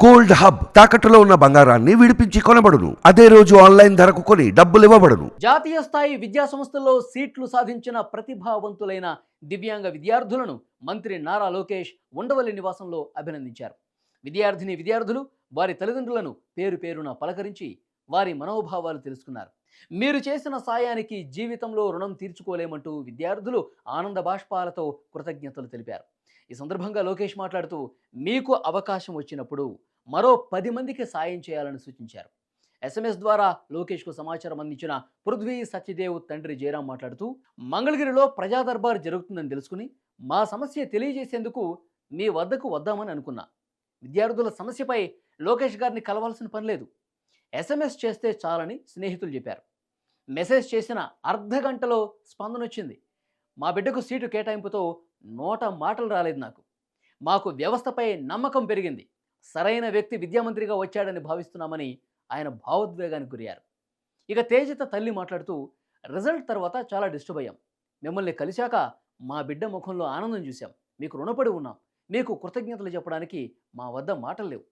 Gold hub తాకట్టులో ఉన్న బంగారాన్ని విడిపించి కొనబడును. అదే రోజు ఆన్లైన్ ధరకు కొని డబ్బులు ఇవ్వబడును. జాతీయ స్థాయి విద్యా సంస్థల్లో సీట్లు సాధించిన ప్రతిభావంతులైన దివ్యాంగ విద్యార్థులను మంత్రి నారా లోకేష్ ఉండవల్లి నివాసంలో అభినందించారు. విద్యార్థులు వారి తల్లిదండ్రులను పేరు పేరున పలకరించి వారి మనోభావాలు తెలుసుకున్నారు. మీరు చేసిన సాయానికి జీవితంలో రుణం తీర్చుకోలేమంటూ విద్యార్థులు ఆనంద బాష్పాలతో కృతజ్ఞతలు తెలిపారు. ఈ సందర్భంగా లోకేష్ మాట్లాడుతూ మీకు అవకాశం వచ్చినప్పుడు మరో 10 మందికి సాయం చేయాలని సూచించారు. SMS ద్వారా లోకేష్కు సమాచారం అందించిన పృథ్వీ సత్యదేవ్ తండ్రి జయరాం మాట్లాడుతూ మంగళగిరిలో ప్రజా దర్బార్ జరుగుతుందని తెలుసుకుని మా సమస్య తెలియజేసేందుకు మీ వద్దకు వద్దామని అనుకున్నా. విద్యార్థుల సమస్యపై లోకేష్ గారిని కలవాల్సిన పని లేదు, SMS చేస్తే చాలని స్నేహితులు చెప్పారు. మెసేజ్ చేసిన అర్ధ గంటలో స్పందన వచ్చింది. మా బిడ్డకు సీటు కేటాయింపుతో నోట మాటలు రాలేదు. మాకు వ్యవస్థపై నమ్మకం పెరిగింది. సరైన వ్యక్తి విద్యామంత్రిగా వచ్చాడని భావిస్తున్నామని ఆయన భావోద్వేగానికి గురయ్యారు. ఇక తేజిత తల్లి మాట్లాడుతూ రిజల్ట్ తర్వాత చాలా డిస్టర్బ్ అయ్యాం. మిమ్మల్ని కలిశాక మా బిడ్డ ముఖంలో ఆనందం చూశాం. మీకు రుణపడి ఉన్నాం. మీకు కృతజ్ఞతలు చెప్పడానికి మా వద్ద మాటలు లేవు.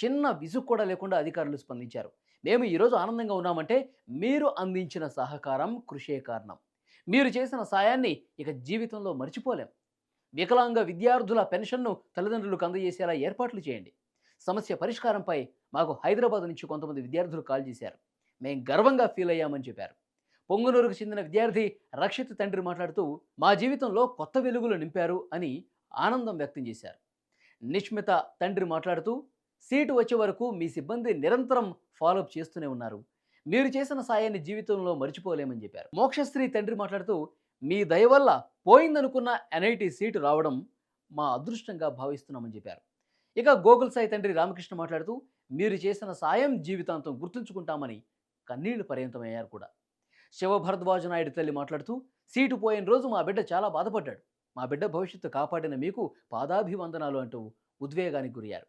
చిన్న విసుగు కూడా లేకుండా అధికారులు స్పందించారు. మేము ఈరోజు ఆనందంగా ఉన్నామంటే మీరు అందించిన సహకారం, కృషే కారణం. మీరు చేసిన సాయాన్ని ఇక జీవితంలో మర్చిపోలేం. వికలాంగ విద్యార్థుల పెన్షన్ను తల్లిదండ్రులకు అందజేసేలా ఏర్పాట్లు చేయండి. సమస్య పరిష్కారంపై మాకు హైదరాబాద్ నుంచి కొంతమంది విద్యార్థులు కాల్ చేశారు. మేం గర్వంగా ఫీల్ అయ్యామని చెప్పారు. పొంగునూరుకు చెందిన విద్యార్థి రక్షిత్ తండ్రి మాట్లాడుతూ మా జీవితంలో కొత్త వెలుగులు నింపారు అని ఆనందం వ్యక్తం చేశారు. నిష్మిత తండ్రి మాట్లాడుతూ సీటు వచ్చే వరకు మీ సిబ్బంది నిరంతరం ఫాలోఅప్ చేస్తూనే ఉన్నారు. మీరు చేసిన సాయాన్ని జీవితంలో మర్చిపోలేమని చెప్పారు. మోక్షశ్రీ తండ్రి మాట్లాడుతూ మీ దయ వల్ల పోయిందనుకున్న NIT సీటు రావడం మా అదృష్టంగా భావిస్తున్నామని చెప్పారు. ఇక గోకుల్ సాయి తండ్రి రామకృష్ణ మాట్లాడుతూ మీరు చేసిన సాయం జీవితాంతం గుర్తుంచుకుంటామని కన్నీళ్లు పర్యంతమయ్యారు కూడా. శివభరద్వాజ నాయుడు తల్లి మాట్లాడుతూ సీటు పోయిన రోజు మా బిడ్డ చాలా బాధపడ్డాడు. మా బిడ్డ భవిష్యత్తు కాపాడిన మీకు పాదాభివందనాలు అంటూ ఉద్వేగానికి గురయ్యారు.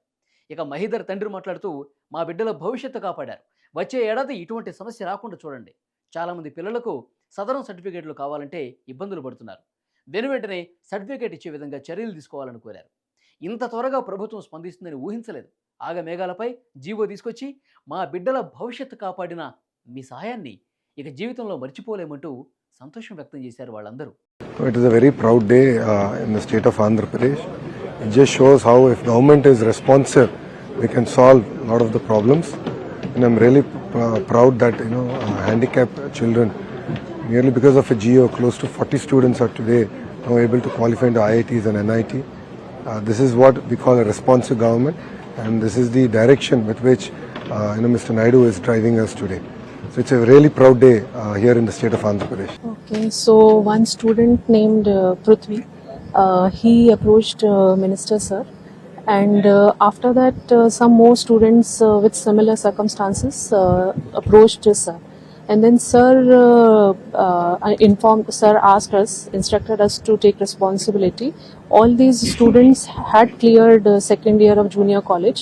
ఇక మహిధర్ తండ్రి మాట్లాడుతూ మా బిడ్డల భవిష్యత్తు కాపాడారు. వచ్చే ఏడాది ఇటువంటి సమస్య రాకుండా చూడండి. చాలామంది పిల్లలకు సదరం సర్టిఫికేట్లు కావాలంటే ఇబ్బందులు పడుతున్నారు. వెనువెంటనే సర్టిఫికేట్ ఇచ్చే విధంగా చర్యలు తీసుకోవాలని కోరారు. ఇంత త్వరగా ప్రభుత్వం స్పందిస్తుందని ఊహించలేదు. ఆగమేఘాలపై జీవో తీసుకొచ్చి మా బిడ్డల భవిష్యత్తు కాపాడిన మీ సహాయాన్ని ఇక జీవితంలో మర్చిపోలేమంటూ సంతోషం వ్యక్తం చేశారు వాళ్ళందరూ. It is a very proud day in the state of Andhra Pradesh. It just shows how if government is responsive, we can solve a lot of the problems. And I'm really proud that handicapped children, merely because of a GO, close to 40 students are today now able to qualify into IITs and NIT. This is what we call a responsive government, and this is the direction with which Mr. Naidu is driving us today. So it's a really proud day here in the state of Andhra Pradesh. Okay, so one student named Prithvi, he approached Minister Sir, and after that some more students with similar circumstances approached Sir. And then Sir instructed us to take responsibility. All these students had cleared second year of junior college.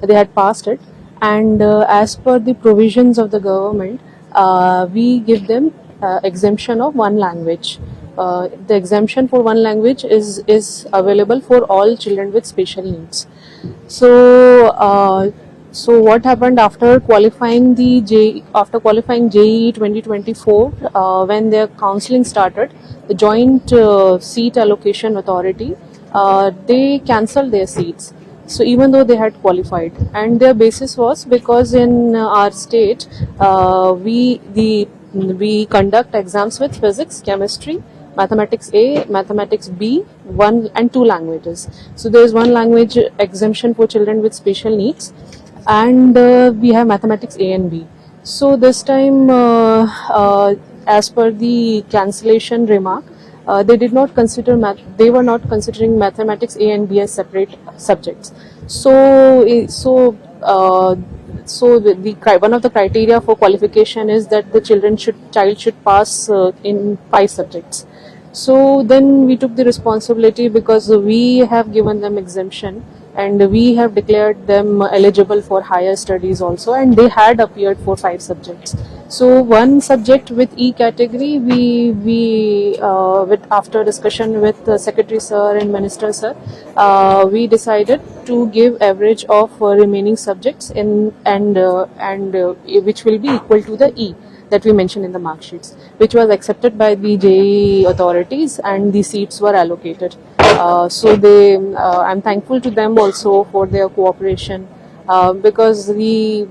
They had passed it. And as per the provisions of the government, we give them exemption of one language. The exemption for one language is available for all children with special needs. So what happened after qualifying JEE 2024, when their counselling started, the Joint Seat Allocation Authority, they cancelled their seats. So even though they had qualified, and their basis was because in our state we conduct exams with physics, chemistry, mathematics A, mathematics B, 1 and 2 languages. So there is one language exemption for children with special needs, and we have mathematics A and B. So this time, as per the cancellation remark, they did not consider they were not considering mathematics A and B as separate subjects. So one of the criteria for qualification is that the child should pass in 5 subjects. So then we took the responsibility, because we have given them exemption and we have declared them eligible for higher studies also, and they had appeared for 5 subjects. So one subject with E category, we with after discussion with the Secretary Sir and Minister Sir, we decided to give average of remaining subjects in and which will be equal to the E that we mentioned in the mark sheets, which was accepted by the JEE authorities, and the seats were allocated. So I'm thankful to them also for their cooperation. Because the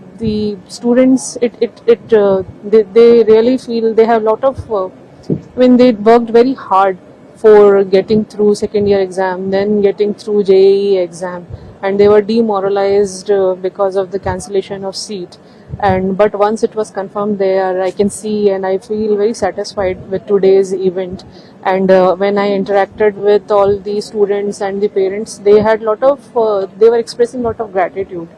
students they really feel they have a lot of when they worked very hard for getting through second year exam, then getting through JEE exam, and they were demoralized because of the cancellation of seat. And but once it was confirmed there, I can see and I feel very satisfied with today's event. And when I interacted with all the students and the parents, they had lot of they were expressing lot of gratitude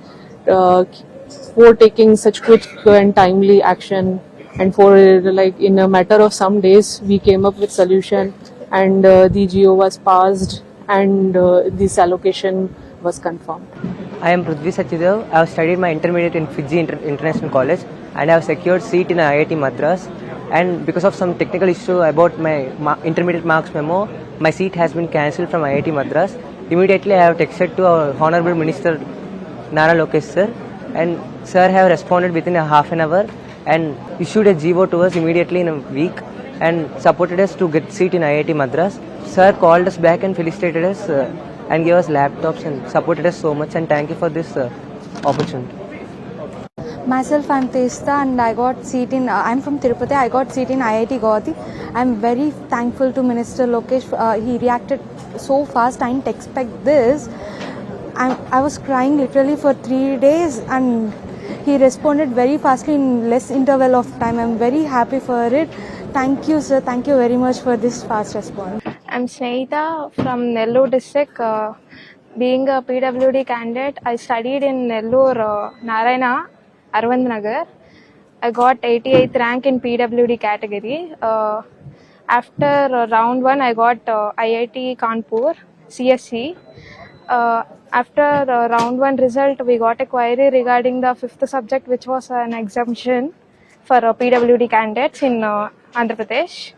for taking such quick and timely action, and for like in a matter of some days we came up with solution, and the GO was passed, and this allocation was confirmed. I am Prithvi Sachidev. I have studied my intermediate in Fiji International College, and I have secured seat in IIT Madras. And because of some technical issue about my intermediate marks memo, my seat has been cancelled from IIT Madras. Immediately I have texted to our Honorable Minister Nara Lokesh sir, and sir have responded within a half an hour and issued a GO to us immediately in a week and supported us to get seat in IIT Madras. Sir called us back and felicitated us and gave us laptops and supported us so much, and thank you for this opportunity. Myself, I'm Testa, and I got seat in. I'm from Tirupati. I got seat in IIT Guwahati. I'm very thankful to Minister Lokesh. He reacted so fast. I didn't expect this. I was crying literally for 3 days, and he responded very fastly in less interval of time. I'm very happy for it. Thank you, sir. Thank you very much for this fast response. I'm Snehita from Nellore district. Being a PWD candidate, I studied in Nellore, Narayana, Arvind Nagar. I got 88th rank in PWD category. After round 1, I got IIT Kanpur, CSC. After round 1 result, we got a query regarding the 5th subject, which was an exemption for PWD candidates in Andhra Pradesh.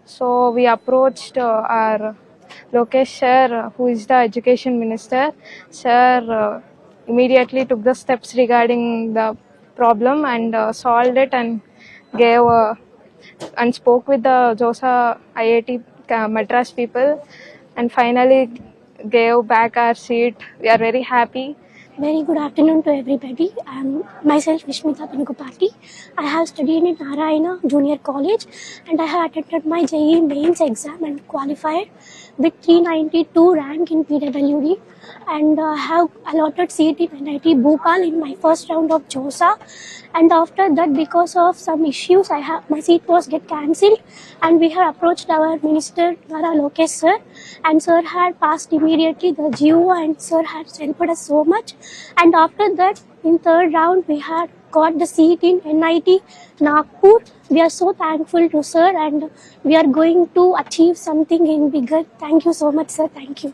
So we approached our Lokesh sir, who is the education minister. Sir immediately took the steps regarding the problem and solved it, and gave and spoke with the JOSA IIT Madras people, and finally gave back our seat. We are very happy. Very good afternoon to everybody. I am myself Vishmita Pinukupati. I have studied in Narayana Junior College, and I have attended my JEE mains exam and qualified with 392 rank in PWD, and I have allotted seat in NIT Bhopal in my first round of JOSA. And after that, because of some issues, my seat was get cancelled, and we have approached our Minister Nara Lokesh sir, and sir had passed immediately the GO, and sir has helped us so much. And after that, in third round, we had got the seat in NIT Nagpur. We are so thankful to sir, and we are going to achieve something in bigger. Thank you so much, sir. Thank you.